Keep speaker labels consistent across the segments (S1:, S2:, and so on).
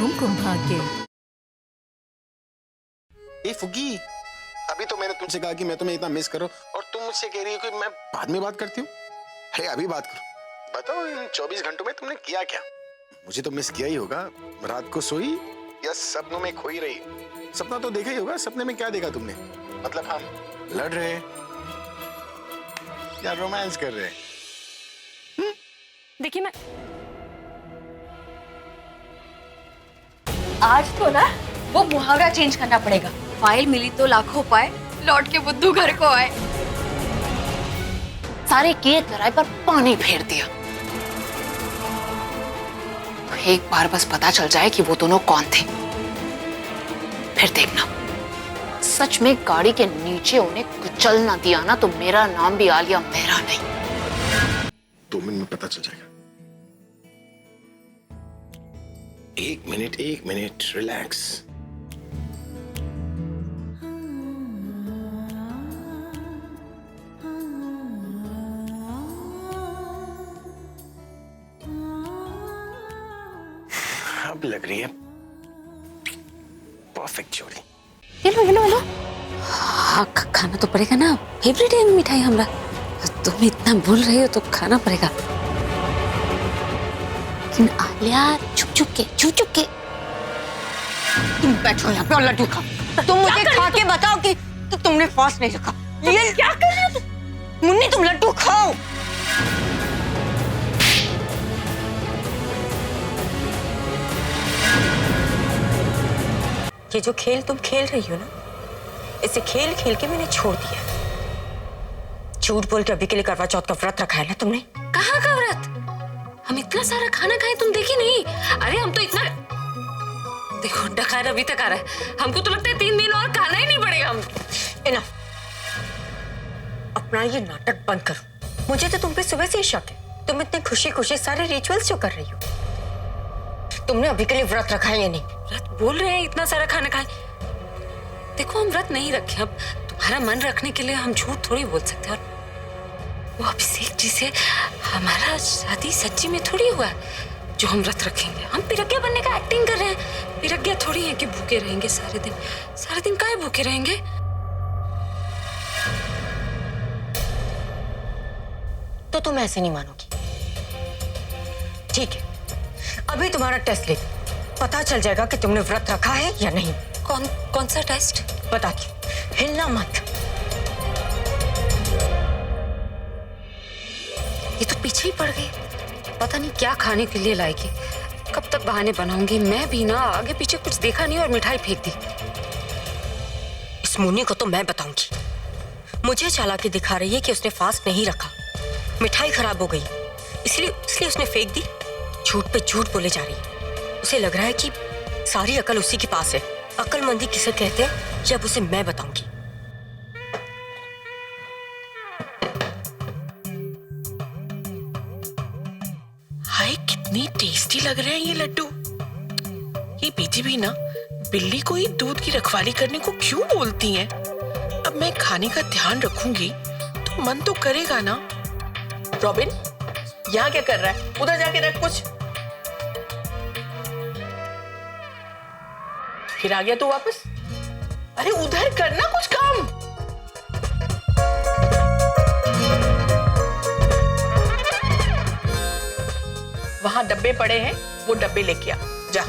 S1: कुमकुम भाग्य।
S2: ए फुग्गी, अभी तो मैंने तुमसे कहा कि मैं तुम्हें इतना मिस करो और तुम मुझसे कह रही हो कि मैं बाद में बात करती हूँ। अरे अभी बात करो। बताओ इन 24 घंटों में तुमने किया क्या? मुझे तो मिस किया ही होगा। रात को सोई या सपनों में खोई रही? सपना तो देखा ही होगा। सपने में क्या देखा तुमने? मतलब हम लड़ रहे या रोमांस कर रहे?
S3: देखिए मैं
S4: आज तो ना वो मुहावरा चेंज करना पड़ेगा। फाइल मिली तो लाखों पाए, लौट के बुद्धू घर को आए। सारे किए कराए पर पानी फेर दिया। तो एक बार बस पता चल जाए कि वो दोनों कौन थे, फिर देखना सच में गाड़ी के नीचे उन्हें कुचल ना दिया ना तो मेरा नाम भी आलिया मेहरा नहीं।
S2: 2 मिनट में पता चल जाएगा। एक मिनट रिलैक्स। अब लग रही है परफेक्ट जोड़ी।
S3: हेलो हाँ खाना तो पड़ेगा ना, फेवरेट है मिठाई हमरा। तुम इतना भूल रही हो तो खाना पड़ेगा। लेकिन आलिया चुप चुप के
S4: तुम बैठो यहाँ पे और लड्डू खाओ। तुम मुझे खा के बताओ कि तुमने फास्ट नहीं रखा। ये क्या कर रहे हो तुम? मुन्नी तुम लड्डू खाओ।
S5: ये जो खेल तुम खेल रही हो ना, इसे खेल खेल के मैंने छोड़ दिया। झूठ बोल के अभी के लिए करवा चौथ का व्रत रखा है ना तुमने।
S3: कहाँ का व्रत? हम इतना सारा खाना खाए तुम देखी नहीं? अरे हम तो इतना देखो डकार अभी तक आ रहा है। हमको तो लगता है 3 दिन और खाना ही नहीं पड़ेगा। हम
S5: इनफ, अपना ये नाटक बंद करो। मुझे तो तुम पे सुबह से ही शक है। तुम इतने खुशी खुशी सारे रिचुअल्स जो कर रही हो। तुमने अभी के लिए व्रत रखा है या नहीं?
S3: व्रत बोल रहे हैं इतना सारा खाना खाए। देखो हम व्रत नहीं रखे। अब तुम्हारा मन रखने के लिए हम झूठ थोड़ी बोल सकते हैं। और वो अभिषेक जी से हमारा शादी सच्ची में थोड़ी हुआ है जो हम व्रत रखेंगे। हम पिरग्या बनने का एक्टिंग कर रहे हैं। पिरग्या थोड़ी है कि भूखे रहेंगे सारे दिन काहे भूखे रहेंगे?
S5: तो तुम ऐसे नहीं मानोगी। ठीक है, अभी तुम्हारा टेस्ट ले, पता चल जाएगा कि तुमने व्रत रखा है या नहीं।
S3: कौन सा टेस्ट?
S5: बताती हूँ, हिलना मत।
S3: ये तो पीछे ही पड़ गई। पता नहीं क्या खाने के लिए लाएगी। कब तक बहाने बनाऊंगी? मैं भी ना आगे पीछे कुछ देखा नहीं और मिठाई फेंक दी।
S5: इस मुन्नी को तो मैं बताऊंगी। मुझे चालाकी दिखा रही है कि उसने फास्ट नहीं रखा, मिठाई खराब हो गई इसलिए उसने फेंक दी। झूठ पे झूठ बोले जा रही है। उसे लग रहा है कि सारी अकल उसी के पास है। अकलमंदी किसे कहते हैं जब उसे मैं बताऊंगी।
S6: हाय कितनी टेस्टी लग रहे हैं ये लड्डू। ये बेटी भी ना बिल्ली को ही दूध की रखवाली करने को क्यों बोलती हैं? अब मैं खाने का ध्यान रखूंगी तो मन तो करेगा ना। रॉबिन, यहाँ क्या कर रहा है? उधर जाके रख कुछ। फिर आ गया तू वापस? अरे उधर करना कुछ काम। वहां डब्बे पड़े हैं, वो डब्बे लेके आ जा।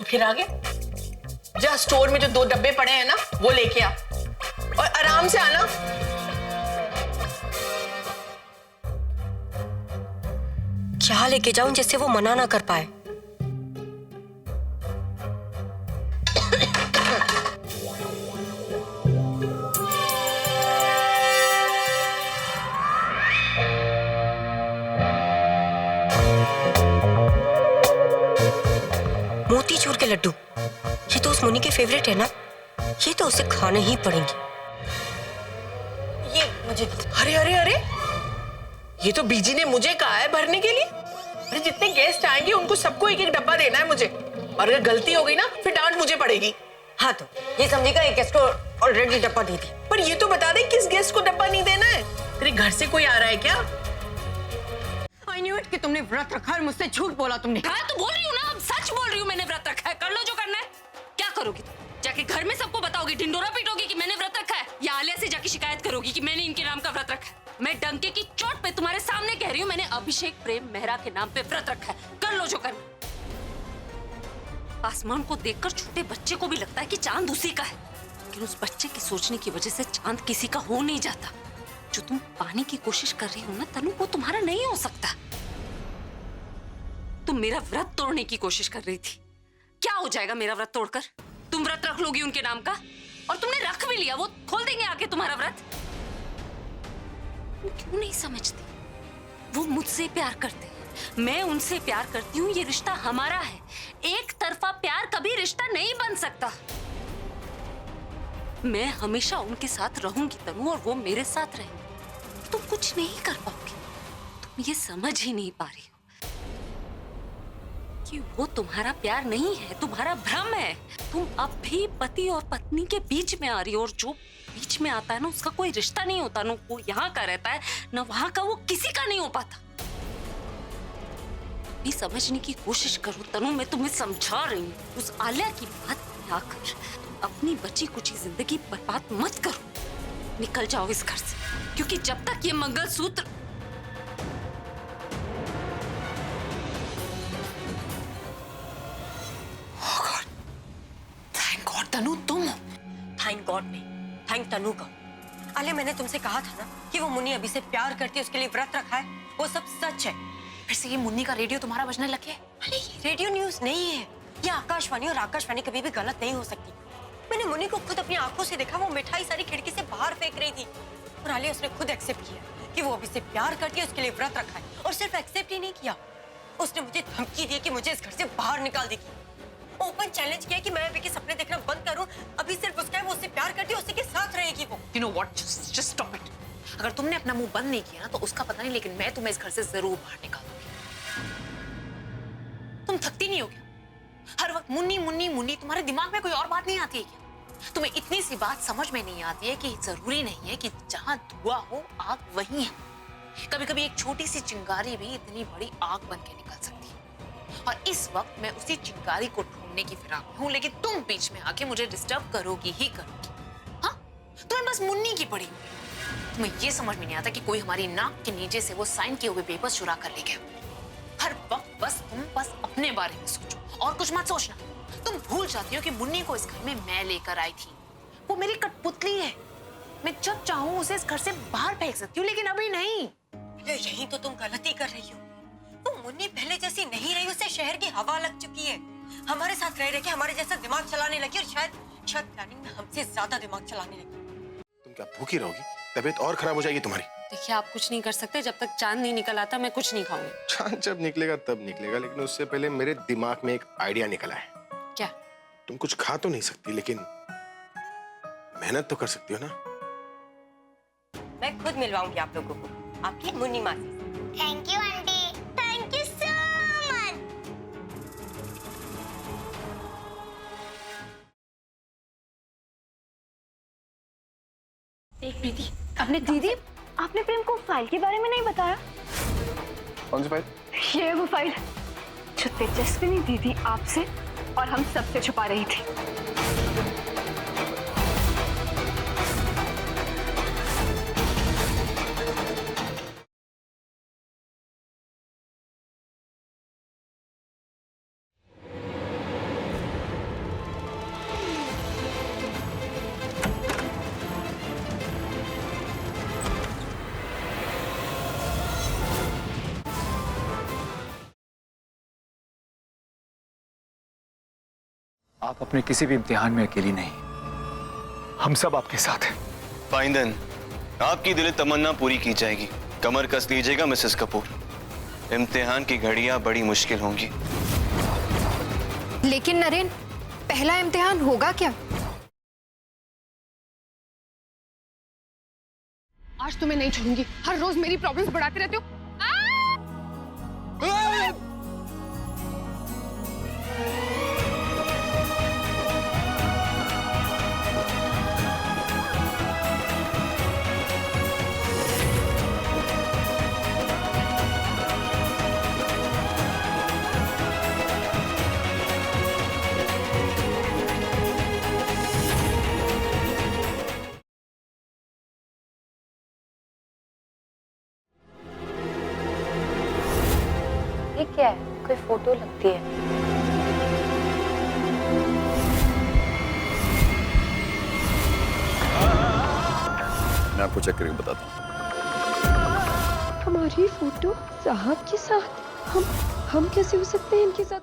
S6: फिर आगे जा, स्टोर में जो 2 डब्बे पड़े हैं ना वो लेके आ और आराम से आना।
S5: क्या लेके जाऊं जिससे वो मना ना कर पाए? मोतीचूर के लड्डू, ये तो उस मुनि के फेवरेट है ना। ये तो उसे खाने ही पड़ेंगे। ये मुझे
S6: अरे अरे अरे, ये तो बीजी ने मुझे कहा है भरने के लिए। अरे जितने गेस्ट आएंगे उनको सबको एक एक डब्बा देना है मुझे, और अगर गलती हो गई ना फिर डांट मुझे पड़ेगी।
S5: हाँ तो ये समझेगा एक गेस्ट को ऑलरेडी डब्बा दे दी।
S6: पर ये तो बता दे किस गेस्ट को डब्बा नहीं देना है। तेरे घर से कोई आ रहा है क्या?
S5: आई न्यू इट कि तुमने व्रत रखा है, मुझसे झूठ बोला तुमने।
S3: हाँ तो बोल रही हूँ ना, अब सच बोल रही हूँ, मैंने व्रत रखा है। कर लो जो करना है। क्या करोगी तुम? जाके घर में सबको बताओगी, ढिंडोरा पीटोगी कि मैंने व्रत रखा है, या आलिया से जाके शिकायत करोगी कि मैंने इनके नाम का व्रत रखा है? मैं डंके की चोट पे तुम्हारे सामने कह रही हूँ, मैंने अभिषेक प्रेम मेहरा के नाम पे व्रत रखा है। कर लो जो करना। आसमान को देखकर छोटे बच्चे को भी लगता है कि चांद उसी का है, लेकिन उस बच्चे की सोचने की वजह से चांद किसी का हो नहीं जाता। जो तुम पाने की कोशिश कर रही हो ना तनु, वो तुम्हारा नहीं हो सकता। तुम मेरा व्रत तोड़ने की कोशिश कर रही थी। क्या हो जाएगा मेरा व्रत तोड़कर? तुम व्रत रख लोगी उनके नाम का, और तुमने रख भी लिया, वो खोल देंगे आके तुम्हारा व्रत। तुम क्यों नहीं समझती? वो मुझसे प्यार करते हैं, मैं उनसे प्यार करती हूँ, ये रिश्ता हमारा है। एक तरफा प्यार कभी रिश्ता नहीं बन सकता। मैं हमेशा उनके साथ रहूंगी तनु, और वो मेरे साथ रहेंगे। तुम कुछ नहीं कर पाओगे। तुम ये समझ ही नहीं पा रही हो कि वो तुम्हारा प्यार नहीं है, तुम्हारा भ्रम है। तुम अब भी पति और पत्नी के बीच में आ रही हो, और जो बीच में आता है ना, उसका कोई रिश्ता नहीं होता ना, वो यहाँ का रहता है ना वहां का, वो किसी का नहीं हो पाता। भी समझने की कोशिश करो तनु, मैं तुम्हें समझा रही हूँ। उस आलिया की बात में आकर तुम अपनी बची कुची जिंदगी बर्बाद मत करो। निकल जाओ इस घर से, क्योंकि जब तक ये मंगलसूत्र
S4: थैंक गॉड तनु तुम।
S5: थैंक गॉड नहीं, थैंक तनु का। अले मैंने तुमसे कहा था ना कि वो मुन्नी अभी से प्यार करती है, उसके लिए व्रत रखा है, वो सब सच है।
S4: फिर से ये मुन्नी का रेडियो तुम्हारा बजने लग गया।
S5: अरे ये रेडियो न्यूज नहीं है, ये आकाशवाणी, और आकाशवाणी कभी भी गलत नहीं हो सकती। मैंने मुन्नी को खुद अपनी आंखों से देखा, वो मिठाई सारी खिड़की से बाहर फेंक रही थी, और आलिया उसने खुद एक्सेप्ट किया कि वो अभी से प्यार करती है, उसके लिए व्रत रखा है। और सिर्फ एक्सेप्ट ही नहीं किया, उसने मुझे धमकी दी कि मुझे इस घर से बाहर निकाल देगी। ओपन चैलेंज किया कि मैं अभी के सपने देखना बंद करूं, अभी सिर्फ उसका है, वो उससे प्यार करती है, उसी के साथ रहेगी वो।
S4: You know what? Just stop it. अगर तुमने अपना मुंह बंद नहीं किया ना तो उसका पता नहीं, लेकिन मैं तुम्हें इस घर से जरूर बाहर निकालूंगी। तुम थकती नहीं हो क्या? हर वक्त मुन्नी मुन्नी मुन्नी, तुम्हारे दिमाग में कोई और बात नहीं आती है क्या? तुम्हें इतनी सी बात समझ में नहीं आती है कि जरूरी नहीं है कि जहां धुआं हो आग वहीं है। कभी कभी एक छोटी सी चिंगारी भी इतनी बड़ी आग बन के निकल सकती है, और इस वक्त मैं उसी चिंगारी को ढूंढने की फिराक में हूँ, लेकिन तुम बीच में आके मुझे डिस्टर्ब करोगी ही करोगी। हाँ, तुम्हें बस मुन्नी की पड़ी। तुम्हें ये समझ में नहीं आता कि कोई हमारी नाक के नीचे से वो साइन किए हुए पेपर्स चुरा कर ले गया। हर वक्त तुम बस अपने बारे में सोचो और कुछ मत सोचना। तुम भूल जाती हो कि मुन्नी को इस घर में मैं लेकर आई थी। वो मेरी कठपुतली है, मैं जब चाहूँ उसे इस घर से बाहर फेंक सकती हूँ, लेकिन अभी नहीं।
S5: यही तो तुम गलती कर रही हो। वो मुन्नी पहले जैसी नहीं रही, उसे शहर की हवा लग चुकी है। हमारे साथ रह रहे के हमारे जैसा दिमाग चलाने लगी, और शायद प्लानिंग में हमसे ज्यादा दिमाग चलाने लगी।
S2: तुम क्या भूखी रहोगी? तबीयत और खराब हो जाएगी तुम्हारी।
S3: देखिए, आप कुछ नहीं कर सकते। जब तक चांद नहीं निकल आता मैं कुछ नहीं खाऊंगी।
S2: चांद जब निकलेगा तब निकलेगा, लेकिन उससे पहले मेरे दिमाग में एक आइडिया निकला है।
S3: क्या?
S2: तुम कुछ खा तो नहीं सकती, लेकिन मेहनत तो कर सकती हो ना।
S5: मैं खुद मिलवाऊंगी आप लोगों को आपकी मुन्नी माँ से।
S1: Thank you aunty, thank you so much.
S4: एक प्रीति,
S7: दीदी, आपने प्रेम को फाइल के बारे में नहीं बताया।
S2: कौन सी फाइल?
S7: ये वो फाइल जो तेजस्विनी दीदी आपसे और हम सबसे छुपा रही थी।
S8: आप अपने किसी भी इम्तिहान में अकेली नहीं, हम सब आपके साथ हैं।
S9: फाइन देन, आपकी दिली तमन्ना पूरी की जाएगी। कमर कस लीजिएगा मिसेस कपूर, इम्तिहान की घड़ियां बड़ी मुश्किल होंगी।
S10: लेकिन नरेन, पहला इम्तिहान होगा क्या?
S7: आज तुम्हें नहीं छोड़ूंगी। हर रोज मेरी प्रॉब्लम्स बढ़ाते रहते हो।
S3: ये क्या है? कोई फोटो लगती है।
S2: मैं आपको चेक करके बताता हूँ।
S7: हमारी फोटो साहब के साथ? हम कैसे हो सकते हैं इनके साथ?